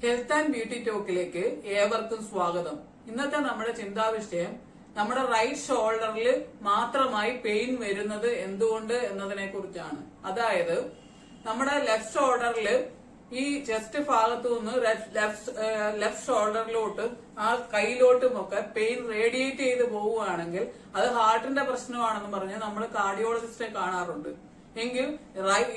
Health and beauty ടോക്കിലേക്ക് ഏവർക്കും സ്വാഗതം. ഇന്നത്തെ നമ്മുടെ ചിന്താവിഷയം നമ്മുടെ റൈറ്റ് ഷോൾഡറിൽ മാത്രമായി പെയിൻ വരുന്നത് എന്തുകൊണ്ട് എന്നതിനെ കുറിച്ചാണ്. അതായത് നമ്മുടെ ലെഫ്റ്റ് ഷോൾഡറിൽ ഈ ചെസ്റ്റ് ഭാഗത്തു നിന്ന് ലെഫ്റ്റ് ഷോൾഡറിലോട്ട് ആ കൈയിലോട്ടുമൊക്കെ പെയിൻ റേഡിയേറ്റ് ചെയ്ത് പോവുകയാണെങ്കിൽ അത് ഹാർട്ടിന്റെ പ്രശ്നമാണെന്ന് പറഞ്ഞ് നമ്മൾ കാർഡിയോളജിസ്റ്റിനെ കാണാറുണ്ട്. എങ്കിൽ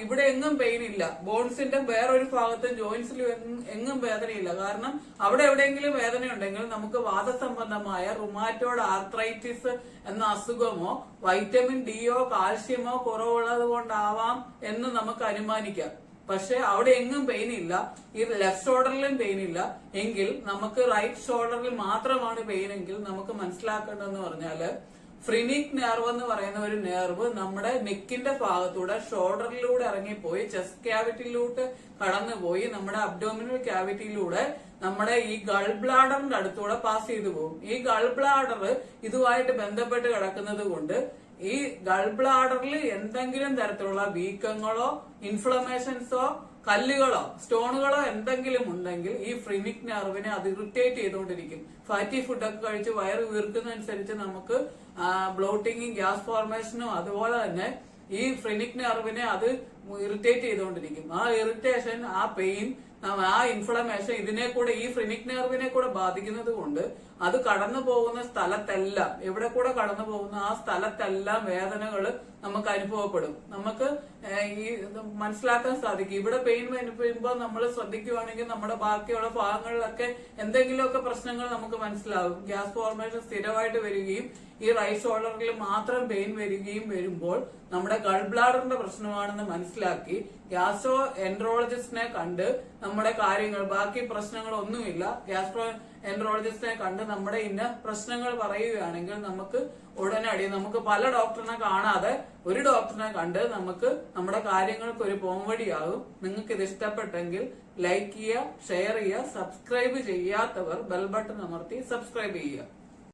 ഇവിടെ എങ്ങും പെയിൻ ഇല്ല, ബോൺസിന്റെ വേറൊരു ഭാഗത്തും ജോയിന്റ്സിലും എങ്ങും വേദനയില്ല. കാരണം അവിടെ എവിടെയെങ്കിലും വേദന ഉണ്ടെങ്കിൽ നമുക്ക് വാദസംബന്ധമായ റുമാറ്റോയ്ഡ് ആർത്രൈറ്റിസ് എന്ന അസുഖമോ വൈറ്റമിൻ ഡിയോ കാൽഷ്യമോ കുറവുള്ളത് കൊണ്ടാവാം എന്ന് നമുക്ക് അനുമാനിക്കാം. പക്ഷെ അവിടെ എങ്ങും പെയിൻ ഇല്ല, ഈ ലെഫ്റ്റ് ഷോൾഡറിലും പെയിൻ ഇല്ല. എങ്കിൽ നമുക്ക് റൈറ്റ് ഷോൾഡറിൽ മാത്രമാണ് പെയിൻ എങ്കിൽ നമുക്ക് മനസ്സിലാക്കേണ്ടതെന്ന് പറഞ്ഞാല് ഫ്രിനിക് നെർവ് എന്ന് പറയുന്ന ഒരു നെർവ് നമ്മുടെ നെക്കിന്റെ ഭാഗത്തൂടെ ഷോൾഡറിലൂടെ ഇറങ്ങിപ്പോയി ചെസ്റ്റ് ക്യാവിറ്റിയിലൂടെ കടന്നുപോയി നമ്മുടെ അബ്ഡോമിനൽ ക്യാവിറ്റിയിലൂടെ നമ്മുടെ ഈ ഗൾ ബ്ലാഡറിന്റെ അടുത്തൂടെ പാസ് ചെയ്തു പോകും. ഈ ഗൾ ബ്ലാഡർ ഇതുമായിട്ട് ബന്ധപ്പെട്ട് കിടക്കുന്നത് കൊണ്ട് ഈ ഗൾ ബ്ലാഡറിൽ എന്തെങ്കിലും തരത്തിലുള്ള വീക്കങ്ങളോ ഇൻഫ്ലമേഷൻസോ കല്ലുകളോ സ്റ്റോണുകളോ എന്തെങ്കിലും ഉണ്ടെങ്കിൽ ഈ ഫ്രിനിക് നെർവിനെ അത് ഇറിറ്റേറ്റ് ചെയ്തുകൊണ്ടിരിക്കും. ഫാറ്റി ഫുഡൊക്കെ കഴിച്ച് വയറ് വീർക്കുന്നതനുസരിച്ച് നമുക്ക് ബ്ലോട്ടിങ്ങും ഗ്യാസ് ഫോർമേഷനും അതുപോലെ തന്നെ ഈ ഫ്രിനിക് നെർവിനെ അത് ഇറിറ്റേറ്റ് ചെയ്തുകൊണ്ടിരിക്കും. ആ ഇറിറ്റേഷൻ, ആ പെയിൻ, ആ ഇൻഫ്ലമേഷൻ ഇതിനെ കൂടെ ഈ ഫ്രിനിക് നെർവിനെ കൂടെ ബാധിക്കുന്നത് കൊണ്ട് അത് കടന്നു പോകുന്ന സ്ഥലത്തെല്ലാം, എവിടെ കൂടെ കടന്നു പോകുന്ന ആ സ്ഥലത്തെല്ലാം വേദനകൾ നമുക്ക് അനുഭവപ്പെടും. നമുക്ക് ഈ മനസ്സിലാക്കാൻ സാധിക്കും. ഇവിടെ പെയിൻ അനുഭവിക്കുമ്പോൾ നമ്മൾ ശ്രദ്ധിക്കുവാണെങ്കിൽ നമ്മുടെ ബാക്കിയുള്ള ഭാഗങ്ങളിലൊക്കെ എന്തെങ്കിലുമൊക്കെ പ്രശ്നങ്ങൾ നമുക്ക് മനസ്സിലാകും. ഗ്യാസ് ഫോർമേഷൻ സ്ഥിരമായിട്ട് വരികയും ഈ റൈറ്റ് ഷോൾഡറിൽ മാത്രം പെയിൻ വരികയും വരുമ്പോൾ നമ്മുടെ ഗൾ ബ്ലാഡറിന്റെ പ്രശ്നമാണെന്ന് മനസ്സിലാക്കി ഗ്യാസ്ട്രോ എൻട്രോളജിസ്റ്റിനെ കണ്ട് നമ്മുടെ കാര്യങ്ങൾ, ബാക്കി പ്രശ്നങ്ങളൊന്നുമില്ല, ഗ്യാസ്ട്രോ എൻട്രോളജിസ്റ്റിനെ കണ്ട് നമ്മുടെ ഇന്ന പ്രശ്നങ്ങൾ പറയുകയാണെങ്കിൽ നമുക്ക് ഉടനടി നമുക്ക് പല ഡോക്ടറിനെ കാണാതെ ഒരു ഡോക്ടറിനെ കണ്ട് നമുക്ക് നമ്മുടെ കാര്യങ്ങൾക്ക് ഒരു പോംവഴിയാകും. നിങ്ങൾക്ക് ഇത് ഇഷ്ടപ്പെട്ടെങ്കിൽ ലൈക്ക് ചെയ്യുക, ഷെയർ ചെയ്യുക, സബ്സ്ക്രൈബ് ചെയ്യാത്തവർ ബെൽ ബട്ടൺ അമർത്തി സബ്സ്ക്രൈബ് ചെയ്യുക.